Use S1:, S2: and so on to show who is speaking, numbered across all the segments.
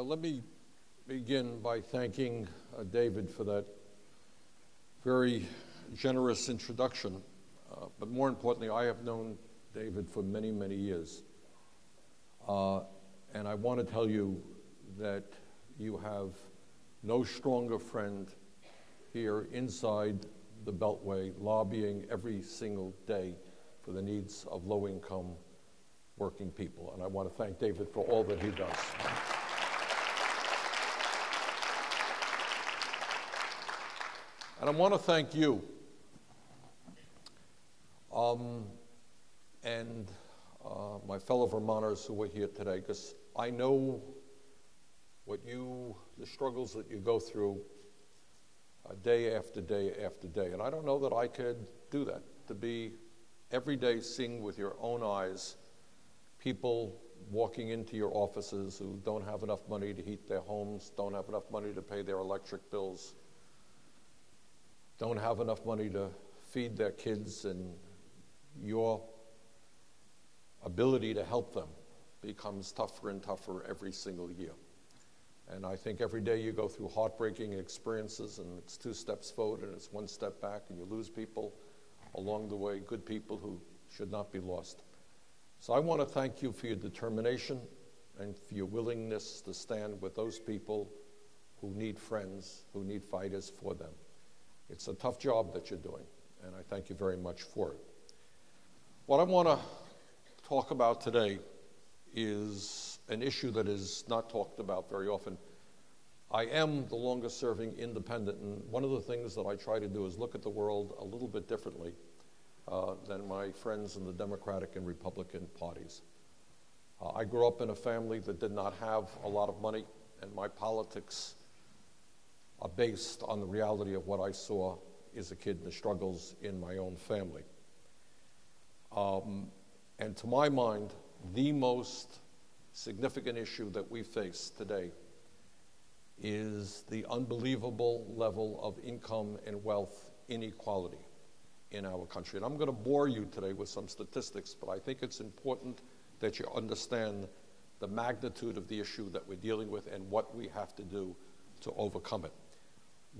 S1: Well, let me begin by thanking David for that very generous introduction. But more importantly, I have known David for many, many years. And I want to tell you that you have no stronger friend here inside the Beltway lobbying every single day for the needs of low-income working people. And I want to thank David for all that he does. And I want to thank you and my fellow Vermonters who are here today, because I know the struggles that you go through day after day after day. And I don't know that I could do that, to be every day seeing with your own eyes people walking into your offices who don't have enough money to heat their homes, don't have enough money to pay their electric bills, don't have enough money to feed their kids, and your ability to help them becomes tougher and tougher every single year. And I think every day you go through heartbreaking experiences, and it's 2 steps forward and it's 1 step back, and you lose people along the way, good people who should not be lost. So I want to thank you for your determination and for your willingness to stand with those people who need friends, who need fighters for them. It's a tough job that you're doing, and I thank you very much for it. What I want to talk about today is an issue that is not talked about very often. I am the longest serving independent, and one of the things that I try to do is look at the world a little bit differently than my friends in the Democratic and Republican parties. I grew up in a family that did not have a lot of money, and my politics are based on the reality of what I saw as a kid and the struggles in my own family. And to my mind, the most significant issue that we face today is the unbelievable level of income and wealth inequality in our country. And I'm going to bore you today with some statistics, but I think it's important that you understand the magnitude of the issue that we're dealing with and what we have to do to overcome it.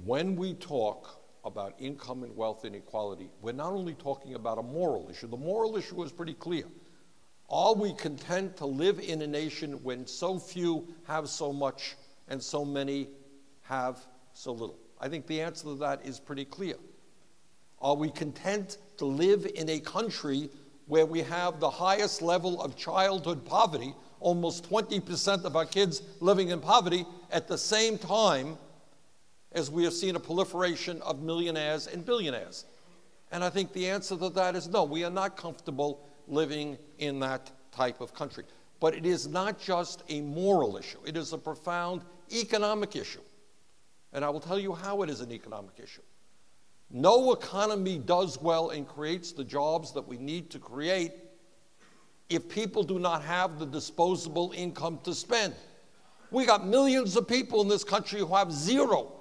S1: When we talk about income and wealth inequality, we're not only talking about a moral issue. The moral issue is pretty clear. Are we content to live in a nation when so few have so much and so many have so little? I think the answer to that is pretty clear. Are we content to live in a country where we have the highest level of childhood poverty, almost 20% of our kids living in poverty, at the same time as we have seen a proliferation of millionaires and billionaires? And I think the answer to that is no, we are not comfortable living in that type of country. But it is not just a moral issue. It is a profound economic issue. And I will tell you how it is an economic issue. No economy does well and creates the jobs that we need to create if people do not have the disposable income to spend. We got millions of people in this country who have zero.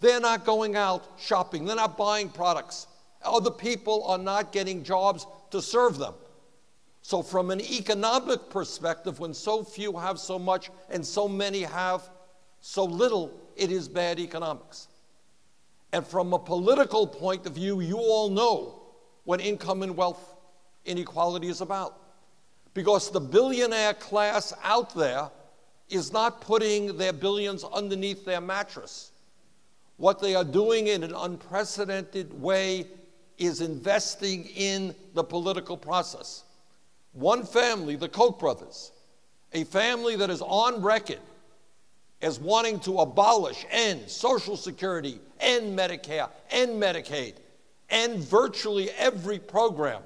S1: They're not going out shopping. They're not buying products. Other people are not getting jobs to serve them. So from an economic perspective, when so few have so much and so many have so little, it is bad economics. And from a political point of view, you all know what income and wealth inequality is about. Because the billionaire class out there is not putting their billions underneath their mattress. What they are doing in an unprecedented way is investing in the political process. One family, the Koch brothers, a family that is on record as wanting to abolish, end Social Security, end Medicare, end Medicaid, end virtually every program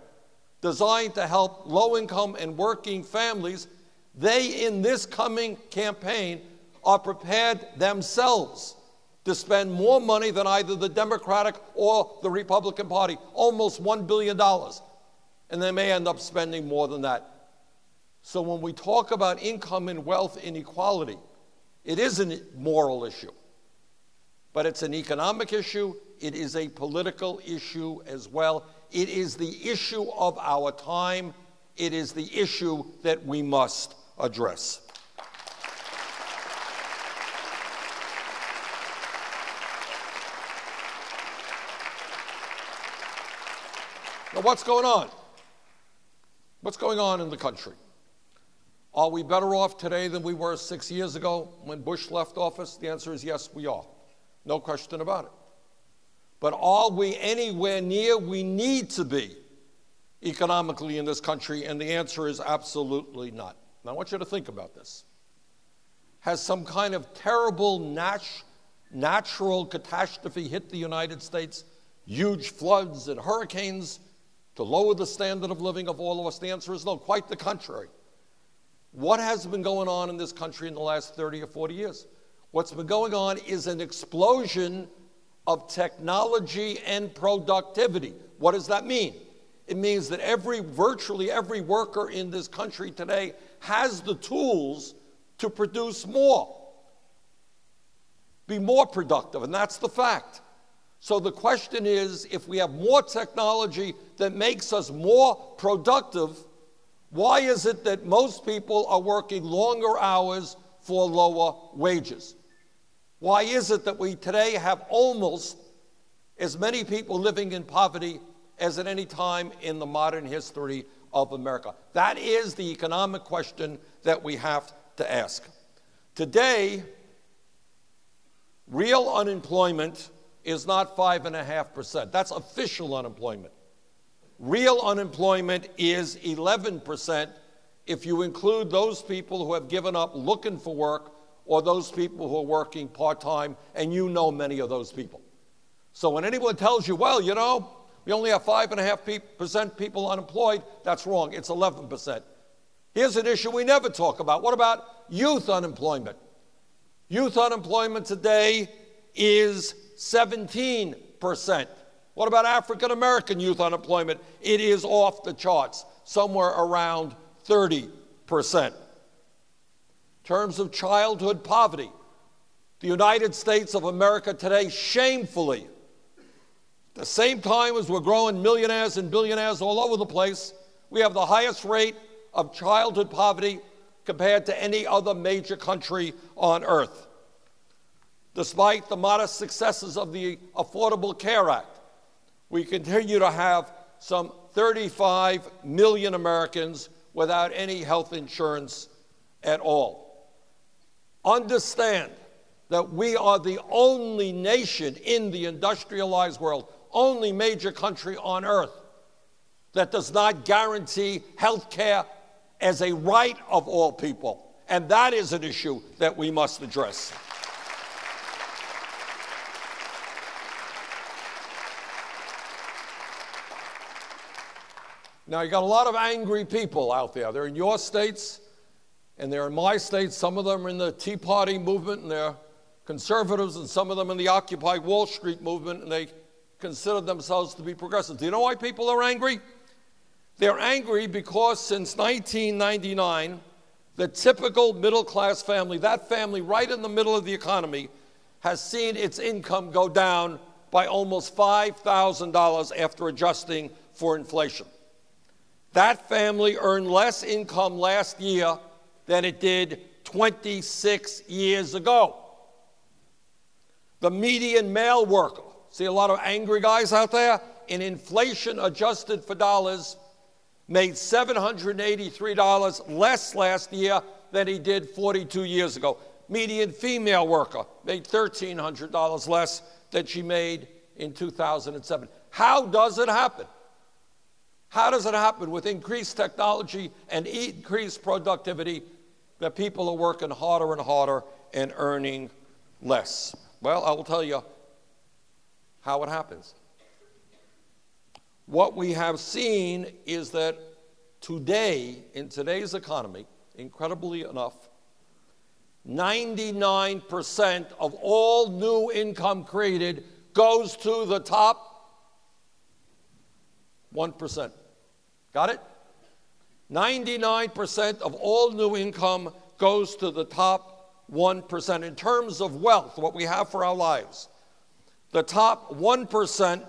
S1: designed to help low-income and working families, they, in this coming campaign, are prepared themselves to spend more money than either the Democratic or the Republican Party, almost $1 billion. And they may end up spending more than that. So when we talk about income and wealth inequality, it is a moral issue, but it's an economic issue. It is a political issue as well. It is the issue of our time. It is the issue that we must address. Now, what's going on? What's going on in the country? Are we better off today than we were 6 years ago when Bush left office? The answer is yes, we are. No question about it. But are we anywhere near we need to be economically in this country? And the answer is absolutely not. Now, I want you to think about this. Has some kind of terrible natural catastrophe hit the United States? Huge floods and hurricanes to lower the standard of living of all of us? The answer is no, quite the contrary. What has been going on in this country in the last 30 or 40 years? What's been going on is an explosion of technology and productivity. What does that mean? It means that virtually every worker in this country today has the tools to produce more, be more productive, and that's the fact. So the question is, if we have more technology that makes us more productive, why is it that most people are working longer hours for lower wages? Why is it that we today have almost as many people living in poverty as at any time in the modern history of America? That is the economic question that we have to ask. Today, real unemployment is not 5.5%. That's official unemployment. Real unemployment is 11% if you include those people who have given up looking for work or those people who are working part-time, and you know many of those people. So when anyone tells you, well, you know, we only have 5.5% people unemployed, that's wrong. It's 11%. Here's an issue we never talk about. What about youth unemployment? Youth unemployment today is 17%. What about African American youth unemployment? It is off the charts, somewhere around 30%. In terms of childhood poverty, the United States of America today, shamefully, at the same time as we're growing millionaires and billionaires all over the place, we have the highest rate of childhood poverty compared to any other major country on earth. Despite the modest successes of the Affordable Care Act, we continue to have some 35 million Americans without any health insurance at all. Understand that we are the only nation in the industrialized world, only major country on earth that does not guarantee health care as a right of all people. And that is an issue that we must address. Now, you got a lot of angry people out there. They're in your states, and they're in my states. Some of them are in the Tea Party movement, and they're conservatives, and some of them in the Occupy Wall Street movement, and they consider themselves to be progressive. Do you know why people are angry? They're angry because since 1999, the typical middle-class family, that family right in the middle of the economy, has seen its income go down by almost $5,000 after adjusting for inflation. That family earned less income last year than it did 26 years ago. The median male worker, see a lot of angry guys out there, in inflation adjusted for dollars, made $783 less last year than he did 42 years ago. Median female worker made $1,300 less than she made in 2007. How does it happen? How does it happen with increased technology and increased productivity that people are working harder and harder and earning less? Well, I will tell you how it happens. What we have seen is that today, in today's economy, incredibly enough, 99% of all new income created goes to the top 1%. Got it? 99% of all new income goes to the top 1%. In terms of wealth, what we have for our lives, the top 1%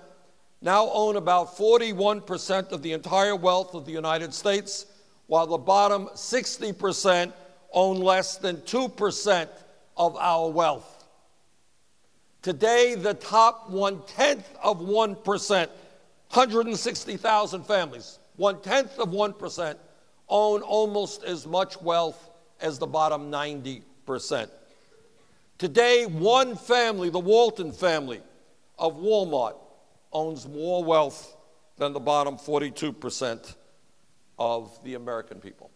S1: now own about 41% of the entire wealth of the United States, while the bottom 60% own less than 2% of our wealth. Today, the top 1/10 of 1%, 160,000 families, 1/10 of 1%, own almost as much wealth as the bottom 90%. Today, one family, the Walton family of Walmart, owns more wealth than the bottom 42% of the American people.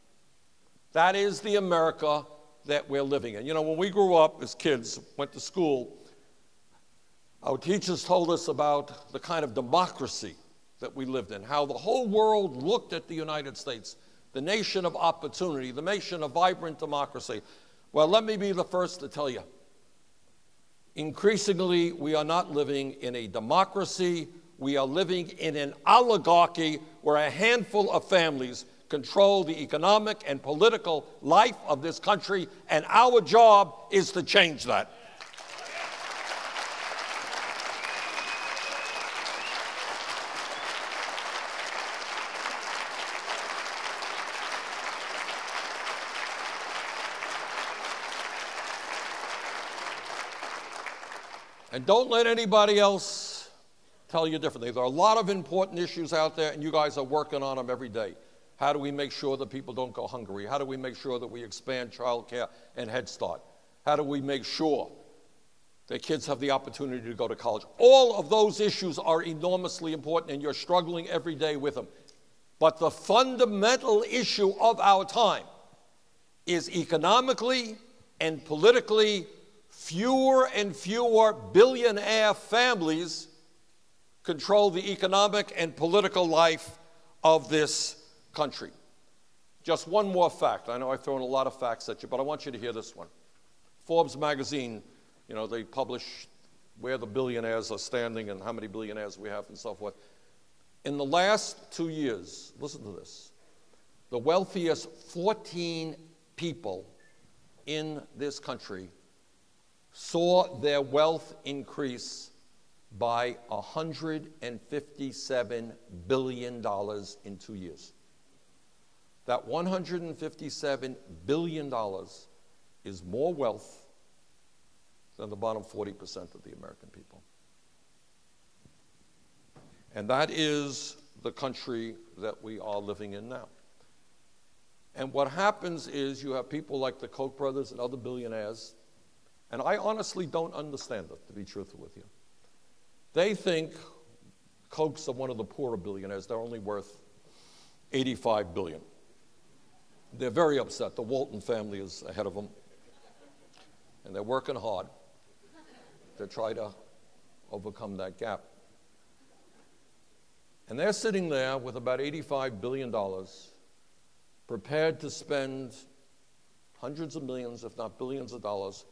S1: That is the America that we're living in. You know, when we grew up as kids, went to school, our teachers told us about the kind of democracy that we lived in, how the whole world looked at the United States, the nation of opportunity, the nation of vibrant democracy. Well, let me be the first to tell you, increasingly, we are not living in a democracy. We are living in an oligarchy where a handful of families control the economic and political life of this country, and our job is to change that. And don't let anybody else tell you differently. There are a lot of important issues out there, and you guys are working on them every day. How do we make sure that people don't go hungry? How do we make sure that we expand child care and Head Start? How do we make sure that kids have the opportunity to go to college? All of those issues are enormously important, and you're struggling every day with them. But the fundamental issue of our time is economically and politically, fewer and fewer billionaire families control the economic and political life of this country. Just one more fact. I know I've thrown a lot of facts at you, but I want you to hear this one. Forbes magazine, you know, they publish where the billionaires are standing and how many billionaires we have and so forth. In the last 2 years, listen to this, the wealthiest 14 people in this country saw their wealth increase by $157 billion in 2 years. That $157 billion is more wealth than the bottom 40% of the American people. And that is the country that we are living in now. And what happens is you have people like the Koch brothers and other billionaires, and I honestly don't understand it, to be truthful with you. They think Kochs are one of the poorer billionaires. They're only worth $85 billion. They're very upset. The Walton family is ahead of them, and they're working hard to try to overcome that gap. And they're sitting there with about $85 billion, prepared to spend hundreds of millions, if not billions of dollars,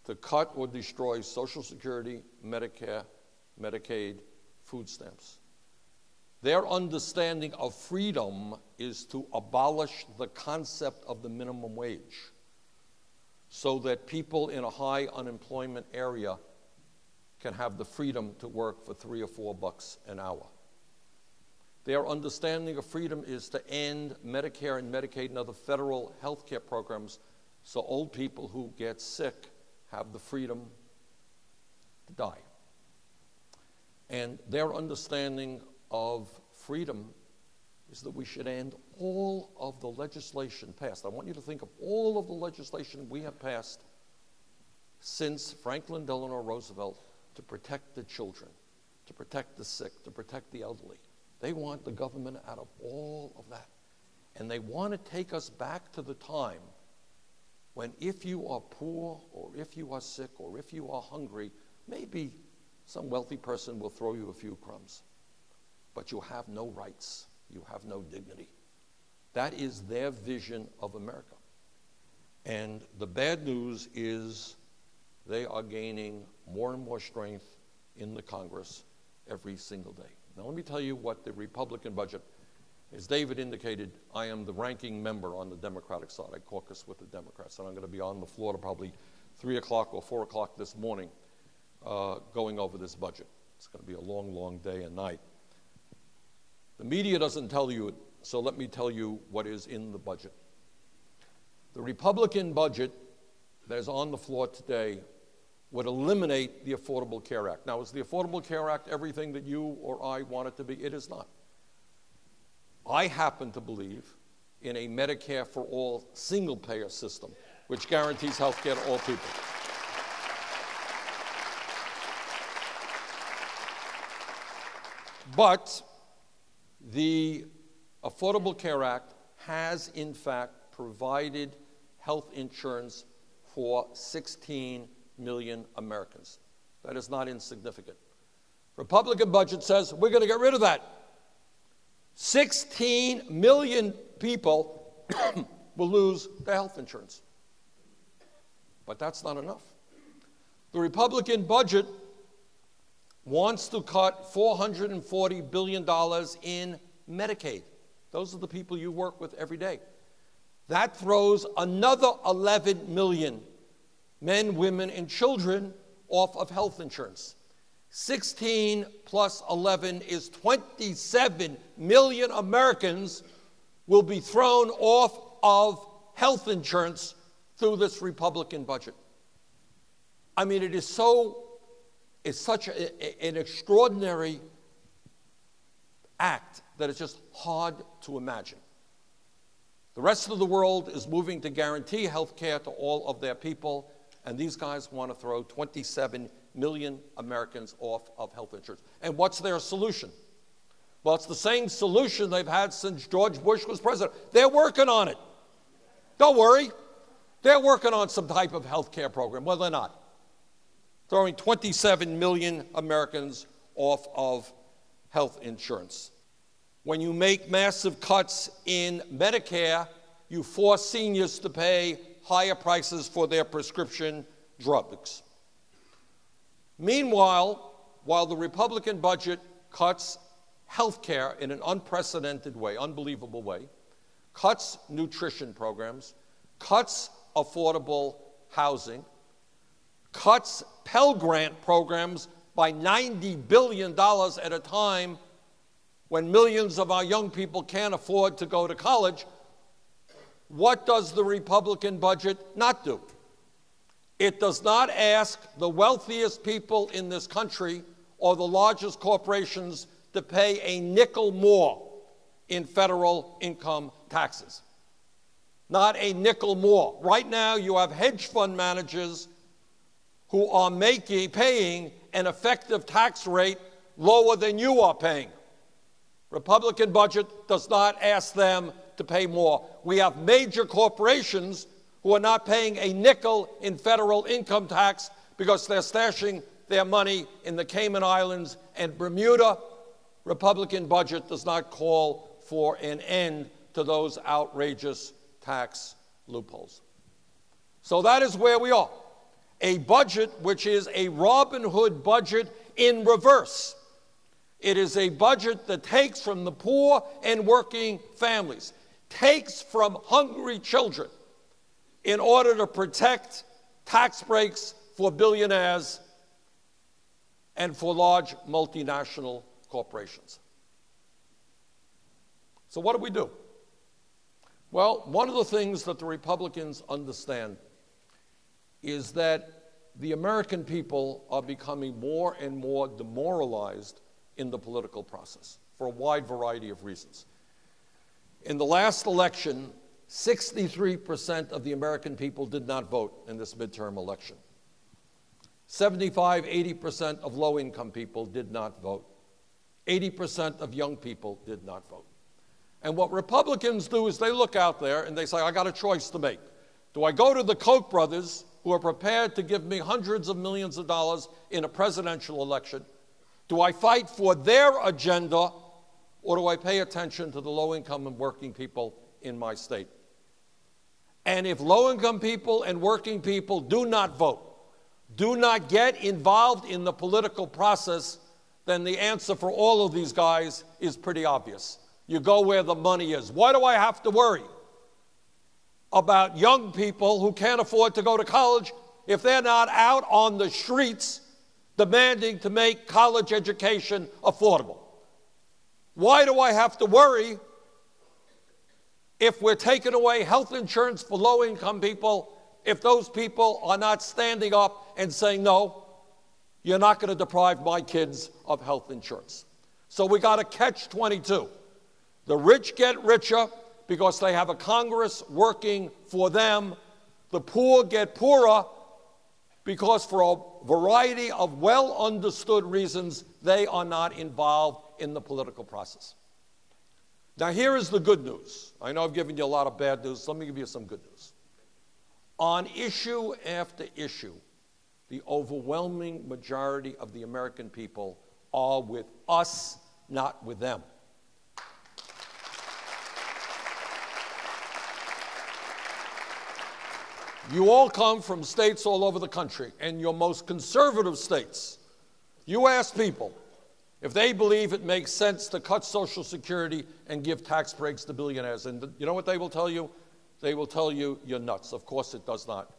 S1: to cut or destroy Social Security, Medicare, Medicaid, food stamps. Their understanding of freedom is to abolish the concept of the minimum wage so that people in a high unemployment area can have the freedom to work for $3 or $4 an hour. Their understanding of freedom is to end Medicare and Medicaid and other federal health care programs so old people who get sick have the freedom to die. And their understanding of freedom is that we should end all of the legislation passed. I want you to think of all of the legislation we have passed since Franklin Delano Roosevelt to protect the children, to protect the sick, to protect the elderly. They want the government out of all of that. And they want to take us back to the time when if you are poor or if you are sick or if you are hungry, maybe some wealthy person will throw you a few crumbs. But you have no rights. You have no dignity. That is their vision of America. And the bad news is they are gaining more and more strength in the Congress every single day. Now let me tell you what the Republican budget, as David indicated, I am the ranking member on the Democratic side. I caucus with the Democrats, and I'm going to be on the floor to probably 3 o'clock or 4 o'clock this morning going over this budget. It's going to be a long, long day and night. The media doesn't tell you it, so let me tell you what is in the budget. The Republican budget that is on the floor today would eliminate the Affordable Care Act. Now, is the Affordable Care Act everything that you or I want it to be? It is not. I happen to believe in a Medicare for all single-payer system, which guarantees health care to all people. But the Affordable Care Act has, in fact, provided health insurance for 16 million Americans. That is not insignificant. Republican budget says we're going to get rid of that. 16 million people will lose their health insurance. But that's not enough. The Republican budget wants to cut $440 billion in Medicaid. Those are the people you work with every day. That throws another 11 million men, women, and children off of health insurance. 16 plus 11 is 27 million Americans will be thrown off of health insurance through this Republican budget. I mean, it's such an extraordinary act that it's just hard to imagine. The rest of the world is moving to guarantee health care to all of their people, and these guys want to throw 27 million Americans off of health insurance. And what's their solution? Well, it's the same solution they've had since George Bush was president. They're working on it. Don't worry. They're working on some type of health care program. Well, they're not. Throwing 27 million Americans off of health insurance. When you make massive cuts in Medicare, you force seniors to pay higher prices for their prescription drugs. Meanwhile, while the Republican budget cuts health care in an unprecedented way, unbelievable way, cuts nutrition programs, cuts affordable housing, cuts Pell Grant programs by $90 billion at a time when millions of our young people can't afford to go to college, what does the Republican budget not do? It does not ask the wealthiest people in this country or the largest corporations to pay a nickel more in federal income taxes. Not a nickel more. Right now, you have hedge fund managers who are paying an effective tax rate lower than you are paying. Republican budget does not ask them to pay more. We have major corporations who are not paying a nickel in federal income tax because they're stashing their money in the Cayman Islands and Bermuda. Republican budget does not call for an end to those outrageous tax loopholes. So that is where we are. A budget which is a Robin Hood budget in reverse. It is a budget that takes from the poor and working families, takes from hungry children in order to protect tax breaks for billionaires and for large multinational corporations. So what do we do? Well, one of the things that the Republicans understand is that the American people are becoming more and more demoralized in the political process for a wide variety of reasons. In the last election, 63% of the American people did not vote in this midterm election. 75–80% of low-income people did not vote. 80% of young people did not vote. And what Republicans do is they look out there and they say, I got a choice to make. Do I go to the Koch brothers, who are prepared to give me hundreds of millions of dollars in a presidential election? Do I fight for their agenda, or do I pay attention to the low-income and working people in my state? And if low-income people and working people do not vote, do not get involved in the political process, then the answer for all of these guys is pretty obvious. You go where the money is. Why do I have to worry about young people who can't afford to go to college if they're not out on the streets demanding to make college education affordable? Why do I have to worry if we're taking away health insurance for low-income people if those people are not standing up and saying, no, you're not going to deprive my kids of health insurance. So we got a catch-22. The rich get richer because they have a Congress working for them. The poor get poorer because for a variety of well-understood reasons, they are not involved in the political process. Now, here is the good news. I know I've given you a lot of bad news. Let me give you some good news. On issue after issue, the overwhelming majority of the American people are with us, not with them. You all come from states all over the country, and your most conservative states. You ask people if they believe it makes sense to cut Social Security and give tax breaks to billionaires. And you know what they will tell you? They will tell you you're nuts. Of course it does not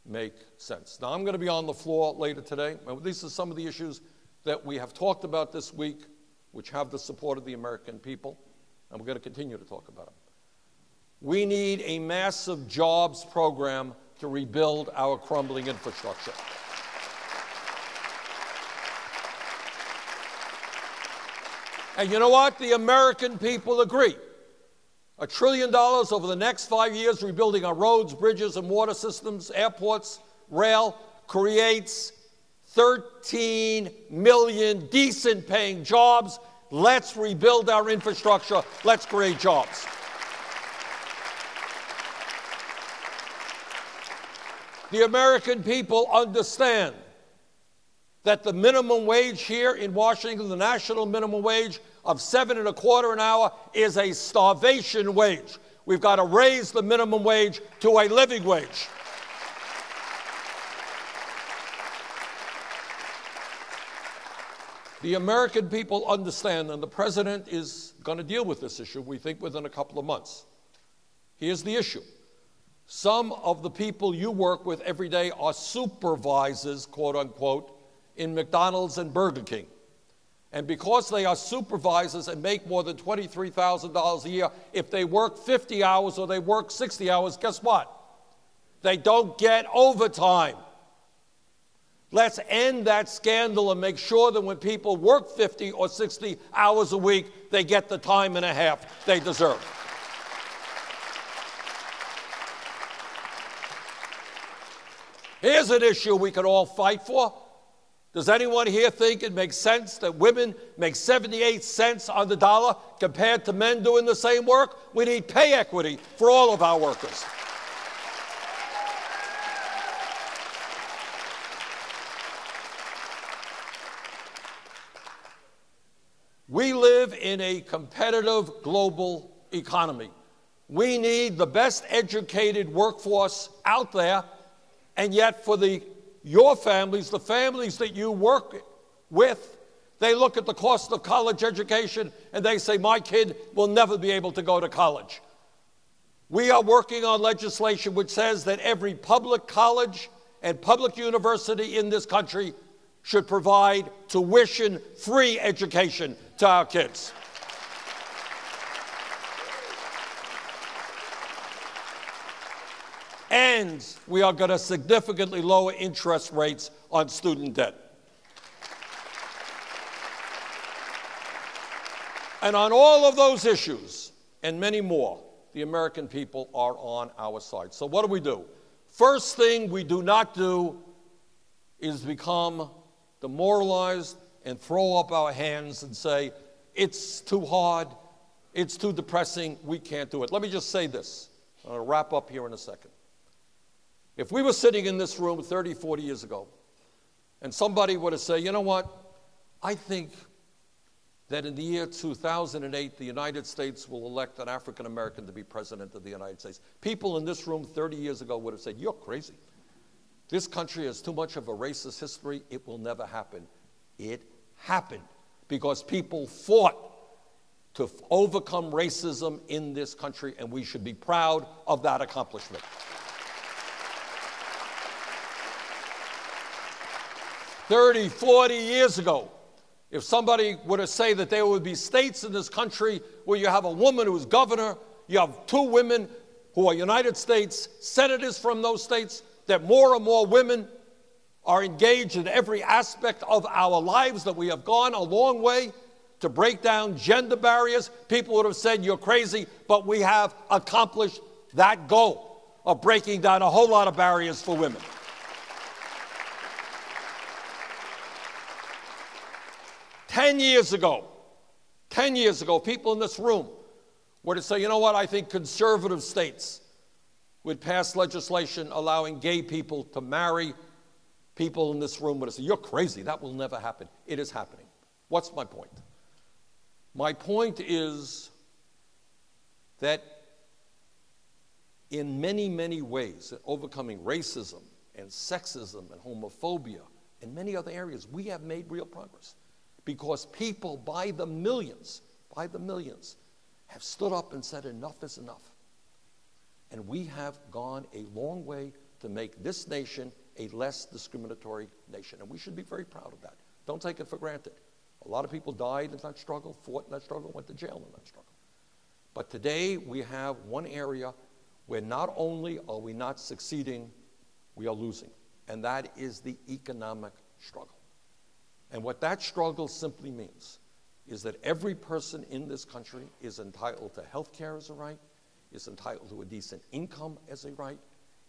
S1: make sense. Now, I'm going to be on the floor later today. And these are some of the issues that we have talked about this week, which have the support of the American people, and we're going to continue to talk about them. We need a massive jobs program to rebuild our crumbling infrastructure. And you know what? The American people agree. $1 trillion over the next 5 years rebuilding our roads, bridges, and water systems, airports, rail, creates 13 million decent-paying jobs. Let's rebuild our infrastructure. Let's create jobs. The American people understand that the minimum wage here in Washington, the national minimum wage of $7.25 an hour, is a starvation wage. We've got to raise the minimum wage to a living wage. The American people understand, and the president is going to deal with this issue, we think, within a couple of months. Here's the issue. Some of the people you work with every day are supervisors, quote unquote, in McDonald's and Burger King. And because they are supervisors and make more than $23,000 a year, if they work 50 hours or they work 60 hours, guess what? They don't get overtime. Let's end that scandal and make sure that when people work 50 or 60 hours a week, they get the time and a half they deserve. Here's an issue we can all fight for. Does anyone here think it makes sense that women make 78 cents on the dollar compared to men doing the same work? We need pay equity for all of our workers. We live in a competitive global economy. We need the best educated workforce out there. And yet for your families, the families that you work with, they look at the cost of college education and they say, my kid will never be able to go to college. We are working on legislation which says that every public college and public university in this country should provide tuition-free education to our kids. And we are going to significantly lower interest rates on student debt. And on all of those issues, and many more, the American people are on our side. So what do? First thing we do not do is become demoralized and throw up our hands and say, it's too hard, it's too depressing, we can't do it. Let me just say this. I'm going to wrap up here in a second. If we were sitting in this room 30, 40 years ago, and somebody were to say, you know what, I think that in the year 2008, the United States will elect an African American to be president of the United States. People in this room 30 years ago would have said, you're crazy. This country has too much of a racist history. It will never happen. It happened because people fought to overcome racism in this country, and we should be proud of that accomplishment. 30, 40 years ago, if somebody were to say that there would be states in this country where you have a woman who's governor, you have two women who are United States senators from those states, that more and more women are engaged in every aspect of our lives, that we have gone a long way to break down gender barriers. People would have said you're crazy, but we have accomplished that goal of breaking down a whole lot of barriers for women. 10 years ago, people in this room were to say, you know what, I think conservative states would pass legislation allowing gay people to marry. People in this room would have said, you're crazy, that will never happen. It is happening. What's my point? My point is that in many, many ways, overcoming racism and sexism and homophobia and many other areas, we have made real progress. Because people by the millions, have stood up and said enough is enough. And we have gone a long way to make this nation a less discriminatory nation. And we should be very proud of that. Don't take it for granted. A lot of people died in that struggle, fought in that struggle, went to jail in that struggle. But today we have one area where not only are we not succeeding, we are losing. And that is the economic struggle. And what that struggle simply means is that every person in this country is entitled to health care as a right, is entitled to a decent income as a right,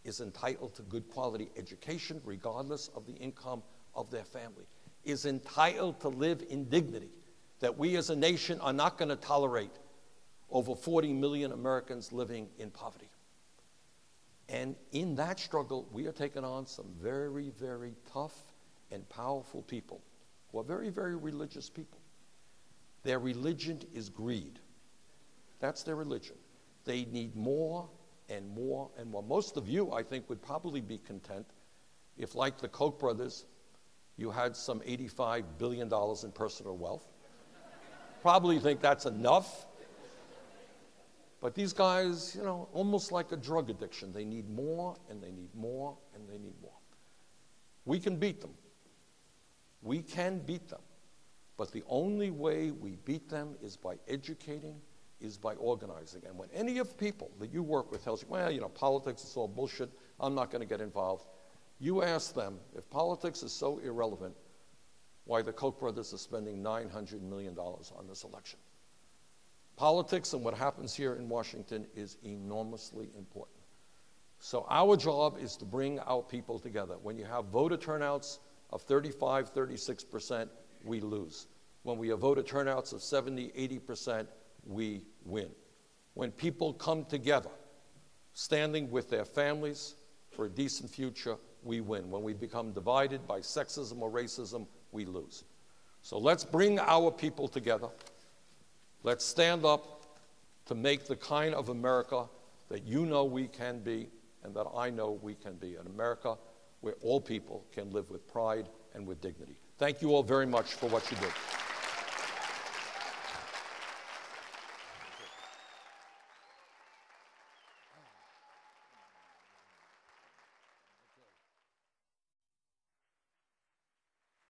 S1: is entitled to good quality education regardless of the income of their family, is entitled to live in dignity, that we as a nation are not going to tolerate over 40 million Americans living in poverty. And in that struggle, we are taking on some very, very tough and powerful people who are very, very religious people. Their religion is greed. That's their religion. They need more and more and more. Most of you, I think, would probably be content if, like the Koch brothers, you had some $85 billion in personal wealth. Probably think that's enough. But these guys, you know, almost like a drug addiction. They need more, and they need more, and they need more. We can beat them. We can beat them. But the only way we beat them is by educating, is by organizing. And when any of people that you work with tells you, well, you know, politics is all bullshit, I'm not going to get involved, you ask them, if politics is so irrelevant, why the Koch brothers are spending $900 million on this election. Politics and what happens here in Washington is enormously important. So our job is to bring our people together. When you have voter turnouts of 35, 36%, we lose. When we have voter turnouts of 70, 80%, we win. When people come together, standing with their families for a decent future, we win. When we become divided by sexism or racism, we lose. So let's bring our people together. Let's stand up to make the kind of America that you know we can be and that I know we can be. An America where all people can live with pride and with dignity. Thank you all very much for what you did.